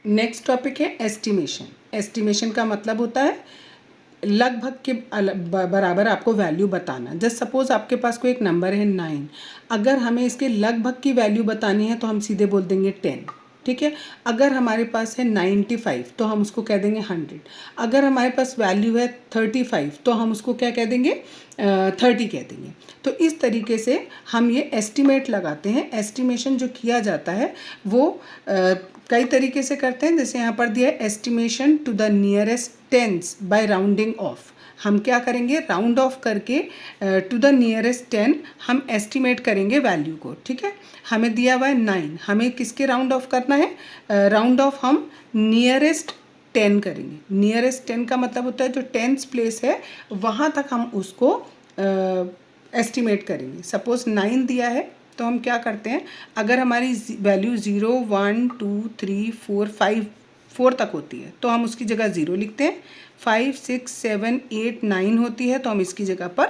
Next topic है estimation. Estimation का मतलब होता है लगभग के बराबर आपको वैल्यू बताना। जस्ट सपोज आपके पास कोई एक नंबर है 9, अगर हमें इसके लगभग की वैल्यू बतानी है तो हम सीधे बोल देंगे 10, ठीक है। अगर हमारे पास है 95 तो हम उसको कह देंगे 100। अगर हमारे पास वैल्यू है 35 तो हम उसको क्या कह देंगे 30 कह देंगे। तो इस तरीके से हम ये एस्टिमेट लगाते हैं। एस्टिमेशन जो किया जाता है वो कई तरीके से करते हैं। जैसे यहाँ पर दिया है estimation to the nearest tens by rounding off. हम क्या करेंगे, राउंड ऑफ करके टू द नियरेस्ट 10 हम एस्टिमेट करेंगे वैल्यू को, ठीक है। हमें दिया हुआ है 9, हमें किसके राउंड ऑफ करना है, राउंड ऑफ हम नियरेस्ट 10 करेंगे। नियरेस्ट 10 का मतलब होता है जो 10th प्लेस है वहाँ तक हम उसको एस्टिमेट करेंगे। सपोज 9 दिया है तो हम क्या करते हैं, अगर हमारी वैल्यू 0 1 2 3 4 5 4 तक होती है तो हम उसकी जगह 0 लिखते हैं। 5 6 7 8 9 होती है तो हम इसकी जगह पर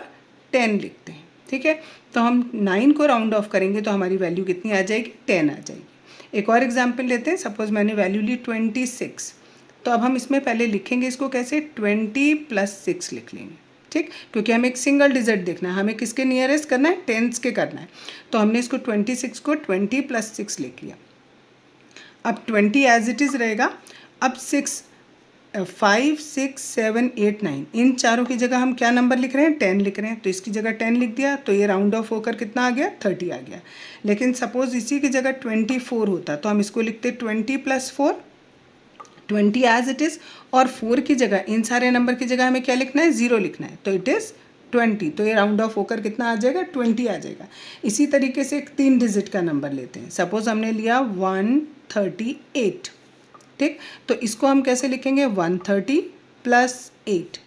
10 लिखते हैं, ठीक है। तो हम 9 को राउंड ऑफ करेंगे तो हमारी वैल्यू कितनी आ जाएगी, 10 आ जाएगी। एक और एग्जाम्पल लेते हैं। सपोज मैंने वैल्यू ली 26, तो अब हम इसमें पहले लिखेंगे इसको कैसे, 20 + 6 लिख लेंगे, ठीक। क्योंकि हमें एक सिंगल डिजिट देखना है, हमें किसके नियरेस्ट करना है, 10s के करना है। तो हमने इसको 26 को 20 + 6 लिख लिया। अब 20 एज इट इज़ रहेगा। अब 5 6 7 8 9 इन चारों की जगह हम क्या नंबर लिख रहे हैं, 10 लिख रहे हैं। तो इसकी जगह 10 लिख दिया तो ये राउंड ऑफ होकर कितना आ गया, 30 आ गया। लेकिन सपोज इसी की जगह 24 होता तो हम इसको लिखते 20 + 4, 20 एज इट इज़, और 4 की जगह इन सारे नंबर की जगह हमें क्या लिखना है, 0 लिखना है। तो इट इज़ 20। तो ये राउंड ऑफ होकर कितना आ जाएगा, 20 आ जाएगा। इसी तरीके से एक 3 डिजिट का नंबर लेते हैं। सपोज हमने लिया 138, ठीक। तो इसको हम कैसे लिखेंगे, 130 + 8,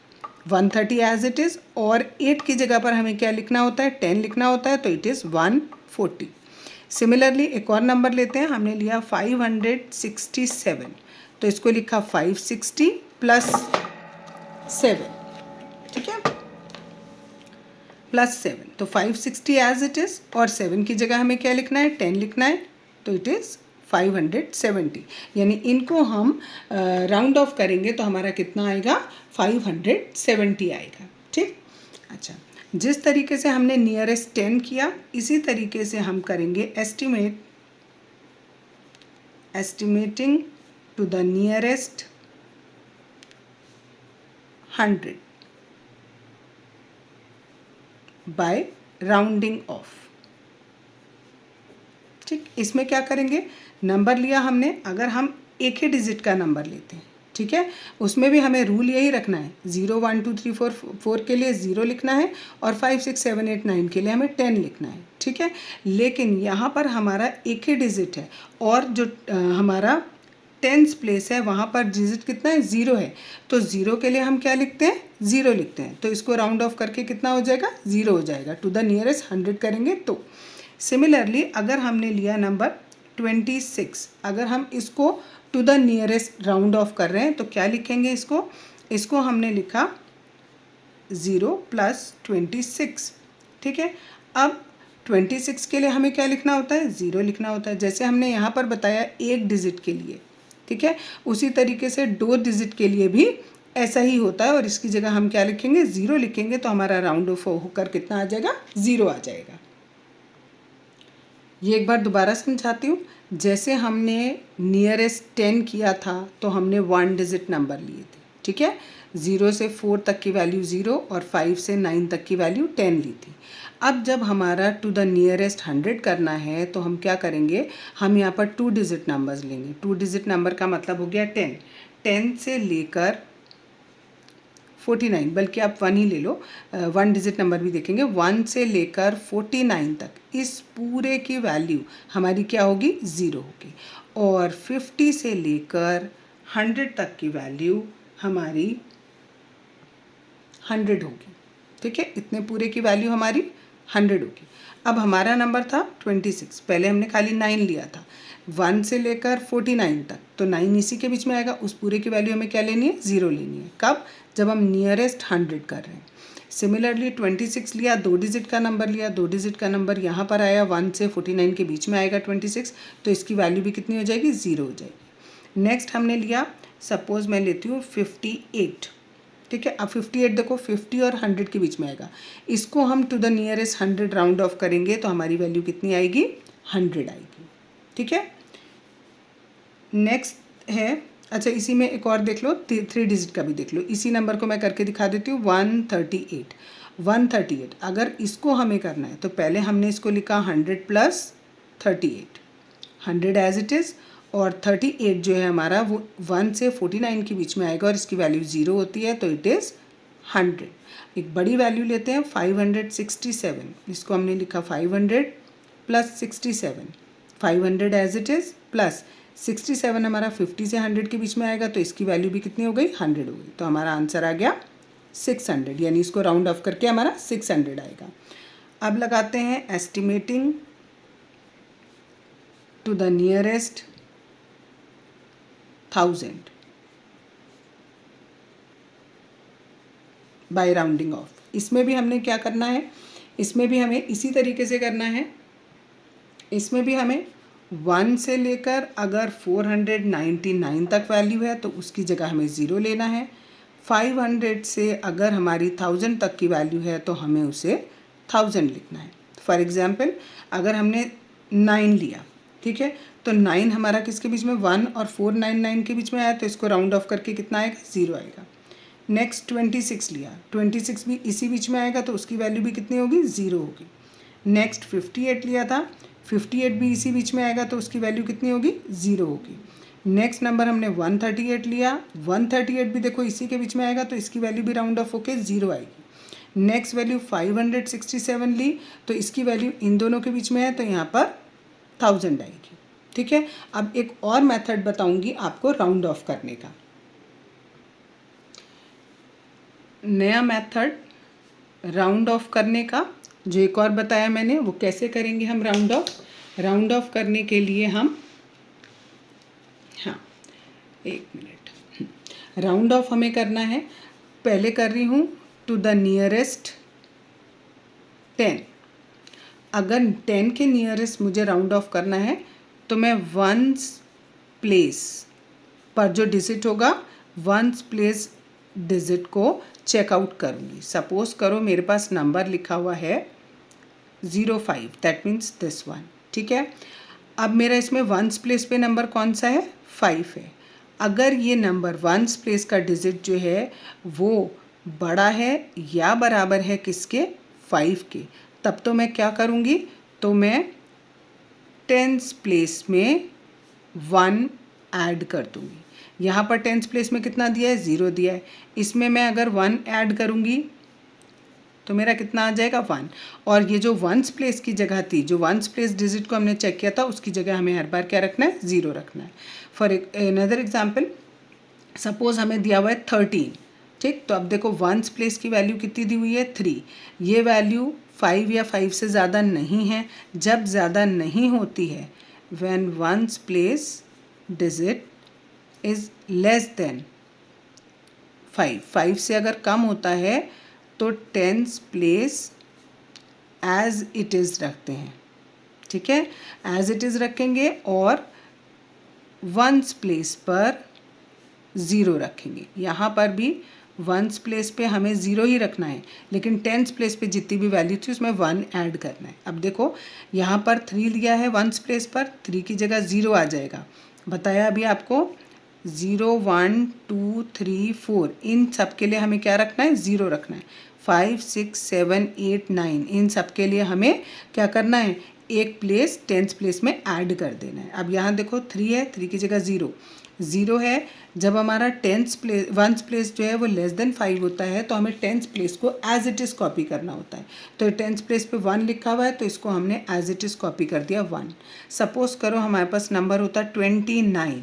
130 एज इट इज़, और 8 की जगह पर हमें क्या लिखना होता है, 10 लिखना होता है। तो इट इज़ 140। सिमिलरली एक और नंबर लेते हैं। हमने लिया 567, तो इसको लिखा 560 + 7, ठीक है, +7। तो 560 एज इट इज़, और 7 की जगह हमें क्या लिखना है, 10 लिखना है। तो इट इज़ 570। यानी इनको हम राउंड ऑफ करेंगे तो हमारा कितना आएगा, 570 आएगा, ठीक। अच्छा, जिस तरीके से हमने नियरेस्ट 10 किया, इसी तरीके से हम करेंगे estimating to the nearest 100 by rounding off, ठीक। इसमें क्या करेंगे, नंबर लिया हमने, अगर हम एक ही डिजिट का नंबर लेते हैं, ठीक है, उसमें भी हमें रूल यही रखना है, 0 1 2 3 4 के लिए 0 लिखना है, और 5 6 7 8 9 के लिए हमें 10 लिखना है, ठीक है। लेकिन यहाँ पर हमारा एक ही डिजिट है, और जो हमारा 10th प्लेस है वहाँ पर डिजिट कितना है, 0 है। तो 0 के लिए हम क्या लिखते हैं, 0 लिखते हैं। तो इसको राउंड ऑफ करके कितना हो जाएगा, 0 हो जाएगा। टू द नियरेस्ट 100 करेंगे तो। सिमिलरली अगर हमने लिया नंबर 26, अगर हम इसको to the nearest round off कर रहे हैं तो क्या लिखेंगे, इसको हमने लिखा 0 + 26, ठीक है। अब 26 के लिए हमें क्या लिखना होता है, 0 लिखना होता है। जैसे हमने यहाँ पर बताया एक डिजिट के लिए, ठीक है, उसी तरीके से 2 डिजिट के लिए भी ऐसा ही होता है। और इसकी जगह हम क्या लिखेंगे, 0 लिखेंगे तो हमारा राउंड ऑफ होकर कितना आ जाएगा, 0 आ जाएगा। ये एक बार दोबारा समझाती हूँ। जैसे हमने नियरेस्ट 10 किया था तो हमने 1 डिजिट नंबर लिए थे, ठीक है। 0 से 4 तक की वैल्यू 0 और 5 से 9 तक की वैल्यू 10 ली थी। अब जब हमारा टू द नियरेस्ट 100 करना है तो हम क्या करेंगे, हम यहाँ पर 2 डिजिट नंबर्स लेंगे। 2 डिजिट नंबर का मतलब हो गया 10। 10 से लेकर 49, बल्कि आप 1 ही ले लो, 1 डिजिट नंबर भी देखेंगे। 1 से लेकर 49 तक इस पूरे की वैल्यू हमारी क्या होगी, 0 होगी। और 50 से लेकर 100 तक की वैल्यू हमारी 100 होगी, ठीक है। इतने पूरे की वैल्यू हमारी 100 होगी। अब हमारा नंबर था 26, पहले हमने खाली 9 लिया था। 1 से लेकर 49 तक, तो 9 इसी के बीच में आएगा। उस पूरे की वैल्यू हमें क्या लेनी है, 0 लेनी है। कब, जब हम नियरेस्ट 100 कर रहे हैं। सिमिलरली 26 लिया, 2 डिजिट का नंबर लिया, 2 डिजिट का नंबर यहाँ पर आया, 1 से 49 के बीच में आएगा 26, तो इसकी वैल्यू भी कितनी हो जाएगी, 0 हो जाएगी। नेक्स्ट हमने लिया, सपोज मैं लेती हूँ 58, ठीक है। अब 58 देखो 50 और 100 के बीच में आएगा, इसको हम to the nearest 100 round off करेंगे तो हमारी वैल्यू कितनी आएगी, 100 आएगी, ठीक है। नेक्स्ट है, अच्छा इसी में एक और देख लो, 3 डिजिट का भी देख लो, इसी नंबर को मैं करके दिखा देती हूँ। 138 अगर इसको हमें करना है तो पहले हमने इसको लिखा 100 प्लस 38, 100 एज इट इज़, और 38 जो है हमारा वो 1 से 49 के बीच में आएगा और इसकी वैल्यू 0 होती है, तो इट इज़ 100। एक बड़ी वैल्यू लेते हैं 567, इसको हमने लिखा 500 plus 67, 500 as it is plus 67 हमारा 50 से 100 के बीच में आएगा, तो इसकी वैल्यू भी कितनी हो गई, 100 हो गई। तो हमारा आंसर आ गया 600, यानी इसको राउंड ऑफ करके हमारा 600 आएगा। अब लगाते हैं estimating to the nearest 1000 by rounding off. इसमें भी हमने क्या करना है, इसमें भी हमें इसी तरीके से करना है। इसमें भी हमें 1 से लेकर अगर 499 तक वैल्यू है तो उसकी जगह हमें 0 लेना है। 500 से अगर हमारी 1000 तक की वैल्यू है तो हमें उसे 1000 लिखना है। फॉर एग्जांपल अगर हमने 9 लिया, ठीक है, तो 9 हमारा किसके बीच में, 1 और 499 के बीच में आया, तो इसको राउंड ऑफ करके कितना आएगा, 0 आएगा। नेक्स्ट 26 लिया, 26 भी इसी बीच में आएगा तो उसकी वैल्यू भी कितनी होगी, 0 होगी। नेक्स्ट 58 लिया था, 58 भी इसी बीच में आएगा तो उसकी वैल्यू कितनी होगी, 0 होगी। नेक्स्ट नंबर हमने 138 लिया, 138 भी देखो इसी के बीच में आएगा तो इसकी वैल्यू भी राउंड ऑफ होके 0 आएगी। नेक्स्ट वैल्यू 567 ली तो इसकी वैल्यू इन दोनों के बीच में है तो यहाँ पर 1000 आएगी, ठीक है। अब एक और मेथड बताऊंगी आपको राउंड ऑफ करने का, नया मेथड राउंड ऑफ करने का जो एक और बताया मैंने, वो कैसे करेंगे हम राउंड ऑफ। राउंड ऑफ करने के लिए हम, हाँ एक मिनट, राउंड ऑफ हमें करना है, पहले कर रही हूँ टू द नियरेस्ट 10। अगर 10 के नियरेस्ट मुझे राउंड ऑफ करना है तो मैं वंस प्लेस पर जो डिजिट होगा, वंस प्लेस डिजिट को चेकआउट करूँगी। सपोज करो मेरे पास नंबर लिखा हुआ है 05, दैट मीन्स दिस वन, ठीक है। अब मेरा इसमें वंस प्लेस पे नंबर कौन सा है, 5 है। अगर ये नंबर वंस प्लेस का डिजिट जो है वो बड़ा है या बराबर है किसके, 5 के, तब तो मैं क्या करूँगी, तो मैं टेंस प्लेस में 1 ऐड कर दूँगी। यहाँ पर टेंस प्लेस में कितना दिया है, 0 दिया है, इसमें मैं अगर 1 ऐड करूँगी तो मेरा कितना आ जाएगा, 1। और ये जो वंस प्लेस की जगह थी, जो वंस प्लेस डिजिट को हमने चेक किया था, उसकी जगह हमें हर बार क्या रखना है, 0 रखना है। फॉर अनदर एग्जाम्पल, सपोज हमें दिया हुआ है 13, ठीक, तो अब देखो वंस प्लेस की वैल्यू कितनी दी हुई है, 3। ये वैल्यू 5 या 5 से ज़्यादा नहीं है। जब ज़्यादा नहीं होती है, when ones place digit is less than 5 से अगर कम होता है तो tens place as it is रखते हैं, ठीक है, एज इट इज़ रखेंगे और वंस प्लेस पर 0 रखेंगे। यहाँ पर भी वंस प्लेस पे हमें 0 ही रखना है, लेकिन टेंस प्लेस पे जितनी भी वैल्यू थी उसमें 1 ऐड करना है। अब देखो यहाँ पर 3 लिया है वंस प्लेस पर, 3 की जगह 0 आ जाएगा। बताया अभी आपको 0, 1, 2, 3, 4 इन सब के लिए हमें क्या रखना है, 0 रखना है। 5, 6, 7, 8, 9 इन सब के लिए हमें क्या करना है, एक प्लेस टेंस प्लेस में ऐड कर देना है। अब यहाँ देखो 3 है, 3 की जगह 0 है। जब हमारा टेंस प्लेस वंस प्लेस जो है वो लेस देन 5 होता है तो हमें टेंस प्लेस को एज इट इज़ कॉपी करना होता है। तो टेंस प्लेस पे 1 लिखा हुआ है तो इसको हमने एज इट इज़ कॉपी कर दिया 1। सपोज करो हमारे पास नंबर होता है 29,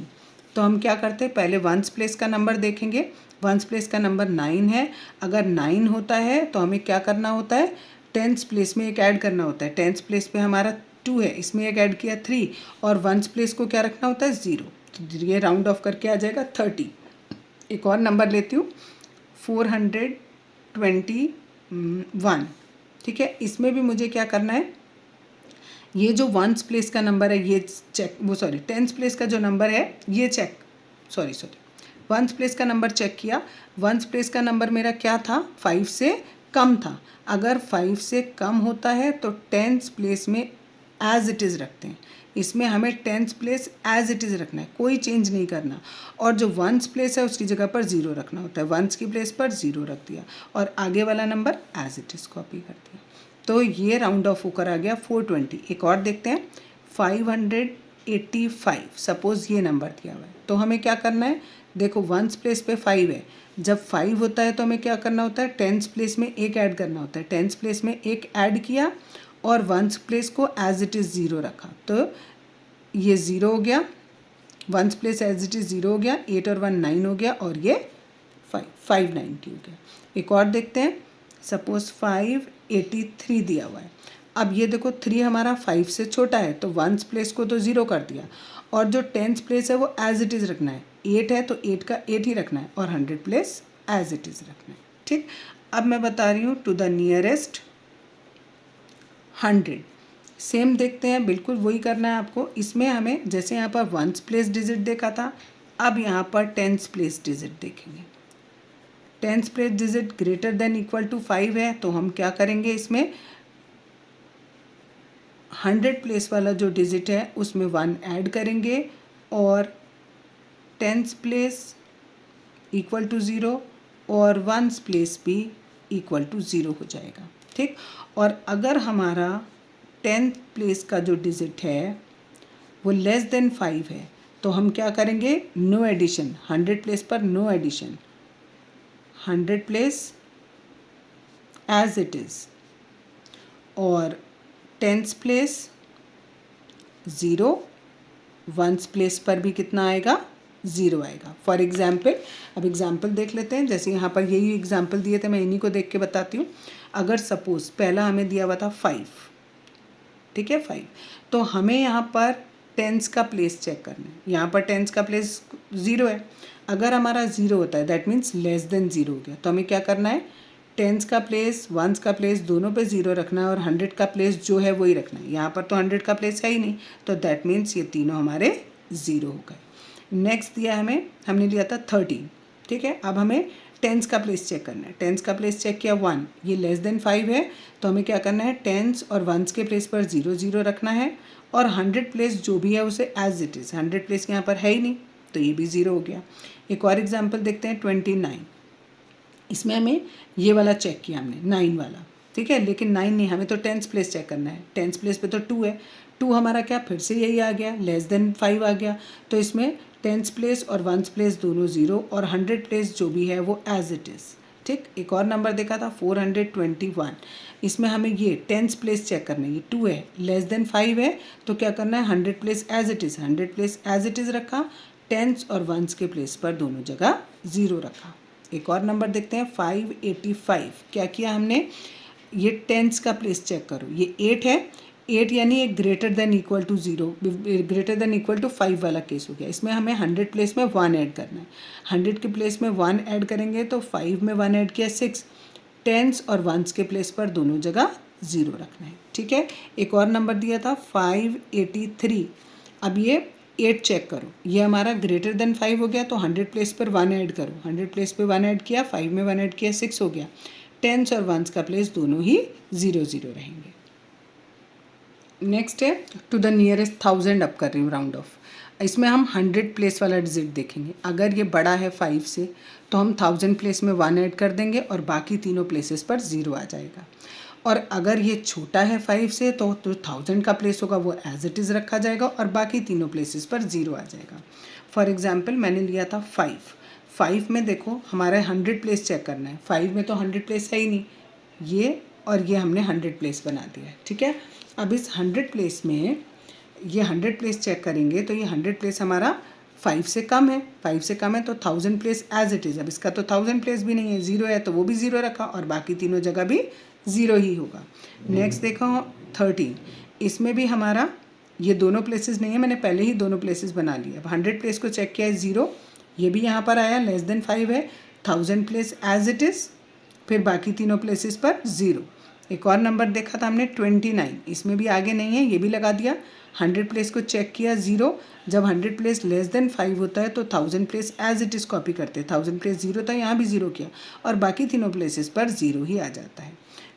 तो हम क्या करते हैं, पहले वंस प्लेस का नंबर देखेंगे। वंस प्लेस का नंबर 9 है। अगर 9 होता है तो हमें क्या करना होता है, टेंस प्लेस में एक ऐड करना होता है। टेंस प्लेस पे हमारा 2 है, इसमें एक ऐड किया 3, और वंस प्लेस को क्या रखना होता है, 0। तो ये राउंड ऑफ करके आ जाएगा 30। एक और नंबर लेती हूँ 421, ठीक है। इसमें भी मुझे क्या करना है, ये जो वंस प्लेस का नंबर है ये चेक, वो सॉरी टेंस प्लेस का जो नंबर है ये चेक सॉरी वंस प्लेस का नंबर चेक किया, वंस प्लेस का नंबर मेरा क्या था, 5 से कम था। अगर 5 से कम होता है तो टेंस प्लेस में एज इट इज़ रखते हैं। इसमें हमें tens place as it is रखना है, कोई चेंज नहीं करना। और जो वंस प्लेस है उसकी जगह पर 0 रखना होता है। वंस की प्लेस पर 0 रख दिया और आगे वाला number as it is copy कर दिया। तो ये राउंड ऑफ होकर आ गया 420। एक और देखते हैं, 585। सपोज़ ये नंबर दिया हुआ है, तो हमें क्या करना है, देखो वंस प्लेस पे 5 है। जब 5 होता है तो हमें क्या करना होता है, टेंस प्लेस में एक ऐड करना होता है। टेंस प्लेस में एक ऐड किया और वंस प्लेस को एज इट इज़ 0 रखा, तो ये 0 हो गया। Ones place as it is 0 हो गया, 8 और 1 9 हो गया और ये 590 हो गया। एक और देखते हैं, सपोज 583 दिया हुआ है। अब ये देखो 3 हमारा 5 से छोटा है तो वंस प्लेस को तो 0 कर दिया और जो टेंस प्लेस है वो एज इट इज़ रखना है। 8 है तो 8 का 8 ही रखना है और 100 प्लेस एज इट इज़ रखना है। ठीक, अब मैं बता रही हूँ टू द नियरेस्ट 100। सेम देखते हैं, बिल्कुल वही करना है आपको। इसमें हमें जैसे यहाँ पर वंस प्लेस डिजिट देखा था, अब यहाँ पर टेंस प्लेस डिजिट देखेंगे। Tens place digit greater than equal to 5 है तो हम क्या करेंगे, इसमें 100 प्लेस वाला जो डिजिट है उसमें 1 ऐड करेंगे और टेंस प्लेस इक्वल टू 0 और वंस प्लेस भी इक्वल टू 0 हो जाएगा। ठीक, और अगर हमारा 10th प्लेस का जो डिजिट है वो लेस देन 5 है तो हम क्या करेंगे, नो एडिशन। 100 प्लेस पर no addition, 100 place as it is और 10th प्लेस 0, वंस प्लेस पर भी कितना आएगा, 0 आएगा। फॉर एग्जाम्पल, अब एग्जाम्पल देख लेते हैं। जैसे यहाँ पर यही एग्जाम्पल दिए थे, मैं इन्हीं को देख के बताती हूँ। अगर सपोज़ पहला हमें दिया हुआ था 5, ठीक है 5, तो हमें यहाँ पर टेंस का प्लेस चेक करना है। यहाँ पर टेंस का प्लेस 0 है। अगर हमारा 0 होता है दैट मीन्स लेस देन 0 हो गया, तो हमें क्या करना है, टेंस का प्लेस वंस का प्लेस दोनों पे 0 रखना है और 100 का प्लेस जो है वही रखना है। यहाँ पर तो 100 का प्लेस है ही नहीं, तो दैट मीन्स ये तीनों हमारे 0 हो गए। नेक्स्ट दिया हमें, हमने लिया था 13, ठीक है। अब हमें टेंस का प्लेस चेक करना है। टेंस का प्लेस चेक किया 1, ये लेस देन 5 है तो हमें क्या करना है, टेंस और वंस के प्लेस पर 0 0 रखना है और 100 प्लेस जो भी है उसे एज इट इज़। 100 प्लेस यहाँ पर है ही नहीं तो ये भी 0 हो गया। एक और एग्जाम्पल देखते हैं 29। इसमें हमें ये वाला चेक किया हमने 9 वाला, ठीक है, लेकिन 9 नहीं, हमें तो टेंस प्लेस चेक करना है। टेंस प्लेस पे तो 2 है, 2 हमारा क्या फिर से यही आ गया, लेस देन 5 आ गया, तो इसमें टेंस प्लेस और वंस प्लेस दोनों 0 और 100 प्लेस जो भी है वो एज इट इज़। ठीक, एक और नंबर देखा था 421। इसमें हमें ये टेंस प्लेस चेक करना है, ये 2 है, लेस देन 5 है तो क्या करना है, 100 place as it is. 100 place as it is रखा, टेंस और वंस के प्लेस पर दोनों जगह 0 रखा। एक और नंबर देखते हैं 585। क्या किया हमने, ये टेंस का प्लेस चेक करो, ये 8 है, 8 यानी एक greater than equal to 0, greater than equal to 5 वाला केस हो गया। इसमें हमें 100 प्लेस में 1 ऐड करना है। 100 के प्लेस में 1 ऐड करेंगे तो 5 में 1 ऐड किया 6, टेंस और वंस के प्लेस पर दोनों जगह 0 रखना है, ठीक है। एक और नंबर दिया था 583। अब ये 8 चेक करो, ये हमारा ग्रेटर देन 5 हो गया तो 100 प्लेस पर 1 ऐड करो। 100 प्लेस पे 1 ऐड किया, 5 में 1 ऐड किया 6 हो गया। टेंस और वंस का प्लेस दोनों ही 0 0 रहेंगे। नेक्स्ट है टू द नियरेस्ट 1000। अब कर रही हूँ राउंड ऑफ। इसमें हम 100 प्लेस वाला डिजिट देखेंगे। अगर ये बड़ा है 5 से तो हम 1000 प्लेस में 1 ऐड कर देंगे और बाकी तीनों प्लेसेस पर 0 आ जाएगा। और अगर ये छोटा है 5 से तो 1000 का प्लेस होगा वो एज इट इज़ रखा जाएगा और बाकी तीनों प्लेसेस पर 0 आ जाएगा। फॉर एग्जांपल मैंने लिया था 5 में देखो हमारा 100 प्लेस चेक करना है। 5 में तो 100 प्लेस है ही नहीं, ये और ये हमने 100 प्लेस बना दिया है, ठीक है। अब इस 100 प्लेस में ये 100 प्लेस चेक करेंगे तो ये 100 प्लेस हमारा 5 से कम है, 5 से कम है तो 1000 प्लेस एज इट इज़। अब इसका तो 1000 प्लेस भी नहीं है, 0 है तो वो भी 0 रखा और बाकी तीनों जगह भी 0 ही होगा। नेक्स्ट देखो 13। इसमें भी हमारा ये दोनों प्लेसेस नहीं है, मैंने पहले ही दोनों प्लेसेस बना लिए। अब 100 प्लेस को चेक किया है 0, ये भी यहाँ पर आया लेस देन 5 है, 1000 प्लेस एज इट इज़, फिर बाकी तीनों प्लेसेस पर 0। एक और नंबर देखा था हमने 29, इसमें भी आगे नहीं है, ये भी लगा दिया। 100 प्लेस को चेक किया 0, जब 100 प्लेस लेस देन 5 होता है तो 1000 place as it is copy करते हैं। 1000 प्लेस 0 था, यहाँ भी 0 किया और बाकी तीनों प्लेसेस पर 0 ही आ जाता है।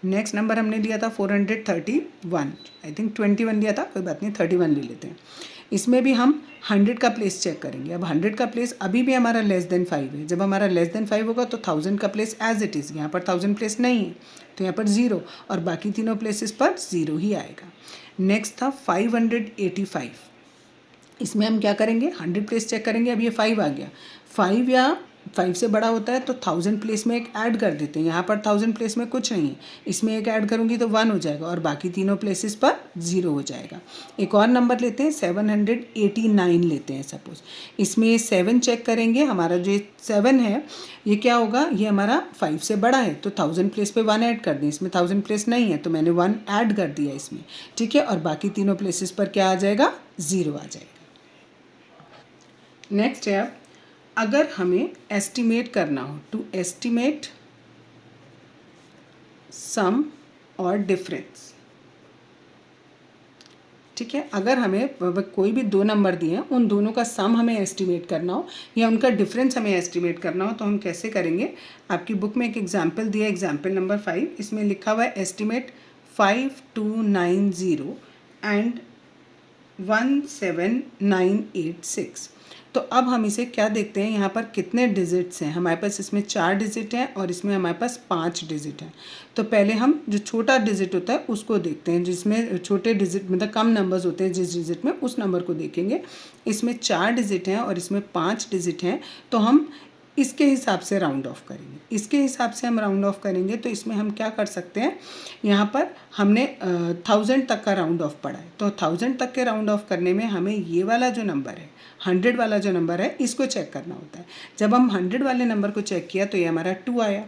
नेक्स्ट नंबर हमने लिया था 431, आई थिंक 21 लिया था, कोई बात नहीं 31 ले लेते हैं। इसमें भी हम 100 का प्लेस चेक करेंगे। अब 100 का प्लेस अभी भी हमारा लेस देन 5 है, जब हमारा लेस देन 5 होगा तो 1000 का प्लेस एज इट इज़, यहाँ पर 1000 प्लेस नहीं है तो यहाँ पर 0 और बाकी तीनों प्लेसेस पर 0 ही आएगा। नेक्स्ट था 585, इसमें हम क्या करेंगे, 100 प्लेस चेक करेंगे। अब ये 5 आ गया, 5 या 5 से बड़ा होता है तो 1000 प्लेस में एक ऐड कर देते हैं। यहाँ पर 1000 प्लेस में कुछ नहीं है, इसमें एक ऐड करूँगी तो 1 हो जाएगा और बाकी तीनों प्लेसेस पर 0 हो जाएगा। एक और नंबर लेते हैं 789 लेते हैं सपोज, इसमें 7 चेक करेंगे। हमारा जो 7 है ये क्या होगा, ये हमारा 5 से बड़ा है तो 1000 प्लेस पे 1 ऐड कर दें। इसमें 1000 प्लेस नहीं है तो मैंने 1 ऐड कर दिया इसमें, ठीक है, और बाकी तीनों प्लेसेस पर क्या आ जाएगा, 0 आ जाएगा। नेक्स्ट है, अब अगर हमें एस्टिमेट करना हो, टू एस्टिमेट सम और डिफरेंस, ठीक है, अगर हमें कोई भी 2 नंबर दिए हैं, उन दोनों का सम हमें एस्टिमेट करना हो या उनका डिफरेंस हमें एस्टिमेट करना हो तो हम कैसे करेंगे। आपकी बुक में एक एग्जाम्पल दिया, एग्जाम्पल नंबर 5, इसमें लिखा हुआ है एस्टिमेट 5290 एंड 17986। तो अब हम इसे क्या देखते हैं, यहाँ पर कितने डिजिट्स हैं। हमारे पास इसमें 4 डिजिट हैं और इसमें हमारे पास 5 डिजिट हैं। तो पहले हम जो छोटा डिजिट होता है उसको देखते हैं, जिसमें छोटे डिजिट मतलब कम नंबर्स होते हैं जिस डिजिट में, उस नंबर को देखेंगे। इसमें 4 डिजिट हैं और इसमें 5 डिजिट हैं तो हम इसके हिसाब से राउंड ऑफ करेंगे। इसके हिसाब से हम राउंड ऑफ करेंगे तो इसमें हम क्या कर सकते हैं, यहाँ पर हमने 1000 तक का राउंड ऑफ पढ़ा है तो 1000 तक के राउंड ऑफ करने में हमें ये वाला जो नंबर है, 100 वाला जो नंबर है, इसको चेक करना होता है। जब हम 100 वाले नंबर को चेक किया तो ये हमारा 2 आया,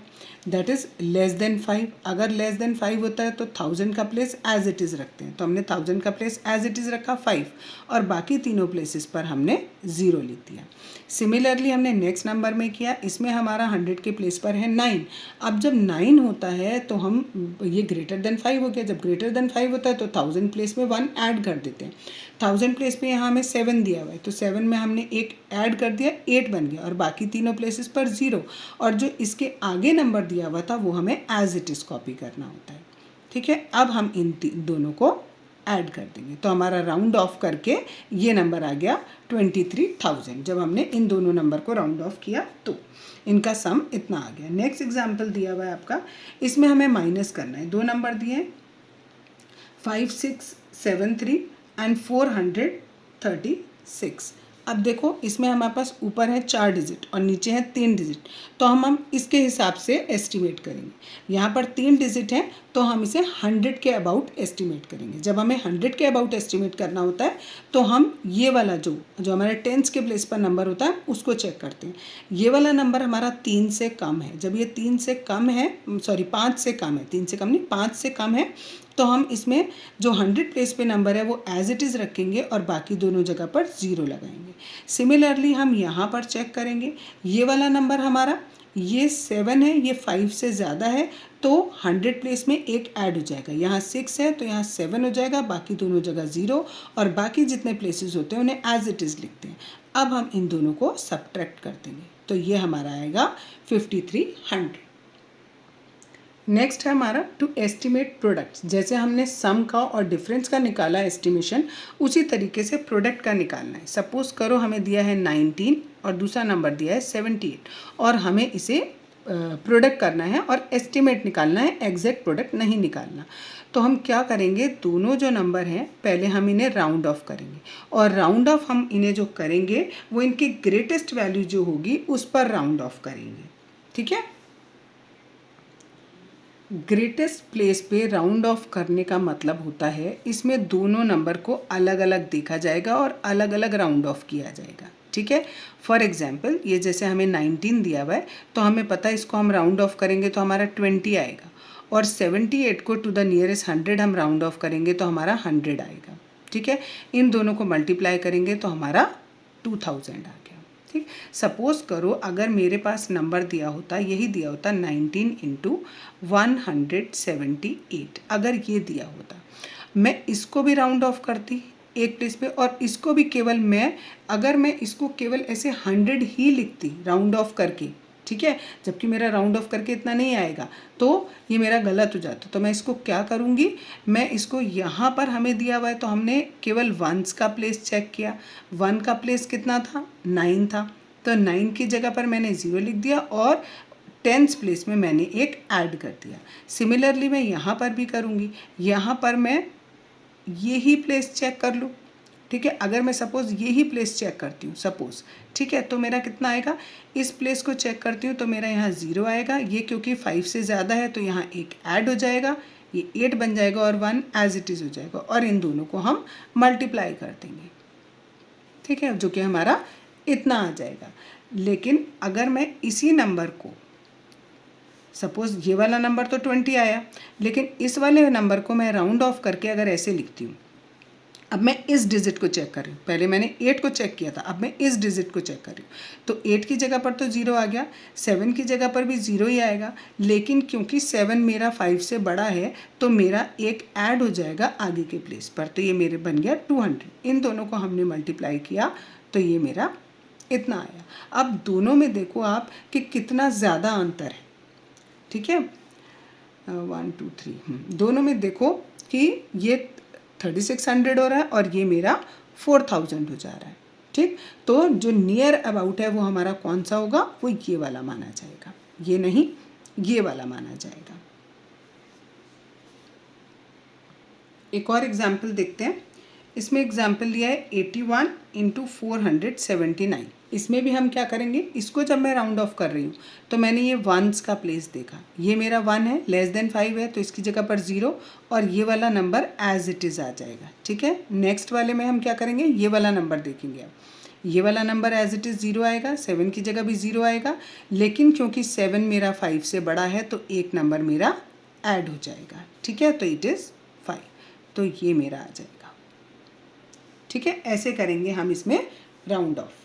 दैट इज़ लेस देन 5। अगर लेस देन 5 होता है तो 1000 का प्लेस एज इट इज़ रखते हैं, तो हमने 1000 का प्लेस एज इट इज़ रखा 5 और बाकी तीनों प्लेसेस पर हमने 0 लिख दिया। सिमिलरली हमने नेक्स्ट नंबर में किया, इसमें हमारा 100 के प्लेस पर है 9। अब जब 9 होता है तो हम, ये ग्रेटर देन 5 हो गया, जब ग्रेटर देन 5 होता है तो 1000 प्लेस में 1 ऐड कर देते हैं। 1000 प्लेस पे यहाँ हमें 7 दिया हुआ है तो 7 में हमने एक ऐड कर दिया, 8 बन गया और बाकी तीनों प्लेसेस पर 0, और जो इसके आगे नंबर दिया हुआ था वो हमें एज इट इज़ कॉपी करना होता है, ठीक है। अब हम इन दोनों को ऐड कर देंगे तो हमारा राउंड ऑफ करके ये नंबर आ गया 23,000। जब हमने इन दोनों नंबर को राउंड ऑफ किया तो इनका सम इतना आ गया। नेक्स्ट एग्जाम्पल दिया हुआ है आपका, इसमें हमें माइनस करना है। 2 नंबर दिए हैं 5673 एंड 436। अब देखो इसमें हमारे पास ऊपर है 4 डिजिट और नीचे है 3 डिजिट, तो हम इसके हिसाब से एस्टिमेट करेंगे। यहाँ पर 3 डिजिट हैं तो हम इसे 100 के अबाउट एस्टिमेट करेंगे। जब हमें 100 के अबाउट एस्टिमेट करना होता है तो हम ये वाला जो हमारे टेंस के प्लेस पर नंबर होता है उसको चेक करते हैं। ये वाला नंबर हमारा 3 से कम है, जब ये 3 से कम है, सॉरी 5 से कम है, 3 से कम नहीं 5 से कम है, तो हम इसमें जो 100 प्लेस पे नंबर है वो एज इट इज़ रखेंगे और बाकी दोनों जगह पर 0 लगाएंगे। सिमिलरली हम यहाँ पर चेक करेंगे, ये वाला नंबर हमारा ये 7 है, ये 5 से ज़्यादा है तो 100 प्लेस में एक ऐड हो जाएगा। यहाँ 6 है तो यहाँ 7 हो जाएगा, बाकी दोनों जगह 0 और बाकी जितने प्लेसेस होते हैं उन्हें एज इट इज़ लिखते हैं। अब हम इन दोनों को सब्ट्रैक्ट कर देंगे तो ये हमारा आएगा 5300। नेक्स्ट है हमारा टू एस्टिमेट प्रोडक्ट्स। जैसे हमने सम का और डिफरेंस का निकाला एस्टिमेशन, उसी तरीके से प्रोडक्ट का निकालना है। सपोज करो हमें दिया है 19 और दूसरा नंबर दिया है 78 और हमें इसे प्रोडक्ट करना है और एस्टिमेट निकालना है, एग्जैक्ट प्रोडक्ट नहीं निकालना। तो हम क्या करेंगे, दोनों जो नंबर हैं पहले हम इन्हें राउंड ऑफ करेंगे और राउंड ऑफ हम इन्हें जो करेंगे वो इनकी ग्रेटेस्ट वैल्यू जो होगी उस पर राउंड ऑफ करेंगे, ठीक है। ग्रेटेस्ट प्लेस पे राउंड ऑफ करने का मतलब होता है इसमें दोनों नंबर को अलग अलग देखा जाएगा और अलग अलग राउंड ऑफ किया जाएगा, ठीक है। फॉर एग्जांपल ये जैसे हमें 19 दिया हुआ है तो हमें पता है इसको हम राउंड ऑफ करेंगे तो हमारा 20 आएगा, और 78 को टू द नियरेस्ट 100 हम राउंड ऑफ करेंगे तो हमारा 100 आएगा, ठीक है। इन दोनों को मल्टीप्लाई करेंगे तो हमारा 2000 आ गया, ठीक। सपोज़ करो अगर मेरे पास नंबर दिया होता, यही दिया होता 19 इंटू 178, अगर ये दिया होता, मैं इसको भी राउंड ऑफ करती एक प्लेस पे, और इसको भी केवल अगर मैं इसको केवल ऐसे 100 ही लिखती राउंड ऑफ करके, ठीक है, जबकि मेरा राउंड ऑफ करके इतना नहीं आएगा, तो ये मेरा गलत हो जाता। तो मैं इसको क्या करूँगी, मैं इसको यहाँ पर हमें दिया हुआ है तो हमने केवल वंस का प्लेस चेक किया। 1 का प्लेस कितना था, 9 था, तो 9 की जगह पर मैंने 0 लिख दिया और 10th प्लेस में मैंने एक ऐड कर दिया। सिमिलरली मैं यहाँ पर भी करूँगी, यहाँ पर मैं ये ही प्लेस चेक कर लूँ, ठीक है। अगर मैं सपोज़ ये ही प्लेस चेक करती हूँ सपोज़, ठीक है, तो मेरा कितना आएगा, इस प्लेस को चेक करती हूँ तो मेरा यहाँ 0 आएगा, ये क्योंकि 5 से ज़्यादा है तो यहाँ एक ऐड हो जाएगा, ये 8 बन जाएगा और 1 एज इट इज़ हो जाएगा, और इन दोनों को हम मल्टीप्लाई कर देंगे, ठीक है, जो कि हमारा इतना आ जाएगा। लेकिन अगर मैं इसी नंबर को, सपोज़ ये वाला नंबर तो 20 आया, लेकिन इस वाले नंबर को मैं राउंड ऑफ करके अगर ऐसे लिखती हूँ, अब मैं इस डिजिट को चेक कर रही हूँ, पहले मैंने 8 को चेक किया था, अब मैं इस डिजिट को चेक कर रही हूँ, तो 8 की जगह पर तो 0 आ गया, 7 की जगह पर भी 0 ही आएगा, लेकिन क्योंकि 7 मेरा 5 से बड़ा है तो मेरा एक ऐड हो जाएगा आगे के प्लेस पर, तो ये मेरे बन गया 200। इन दोनों को हमने मल्टीप्लाई किया तो ये मेरा इतना आया। अब दोनों में देखो आप कि कितना ज़्यादा अंतर है, ठीक है, 1 2 3, दोनों में देखो कि ये 3600 हो रहा है और ये मेरा 4000 हो जा रहा है, ठीक। तो जो नियर अबाउट है वो हमारा कौन सा होगा, वो ये वाला माना जाएगा, ये नहीं, ये वाला माना जाएगा। एक और एग्जाम्पल देखते हैं। इसमें एग्जाम्पल लिया है 81 इंटू 479। इसमें भी हम क्या करेंगे, इसको जब मैं राउंड ऑफ कर रही हूँ तो मैंने ये वंस का प्लेस देखा, ये मेरा 1 है, लेस देन 5 है तो इसकी जगह पर 0 और ये वाला नंबर एज इट इज़ आ जाएगा, ठीक है। नेक्स्ट वाले में हम क्या करेंगे, ये वाला नंबर देखेंगे। अब ये वाला नंबर एज इट इज़ 0 आएगा, 7 की जगह भी 0 आएगा, लेकिन क्योंकि 7 मेरा 5 से बड़ा है तो एक नंबर मेरा ऐड हो जाएगा, ठीक है, तो इट इज़ 5, तो ये मेरा आ जाएगा, ठीक है। ऐसे करेंगे हम इसमें राउंड ऑफ।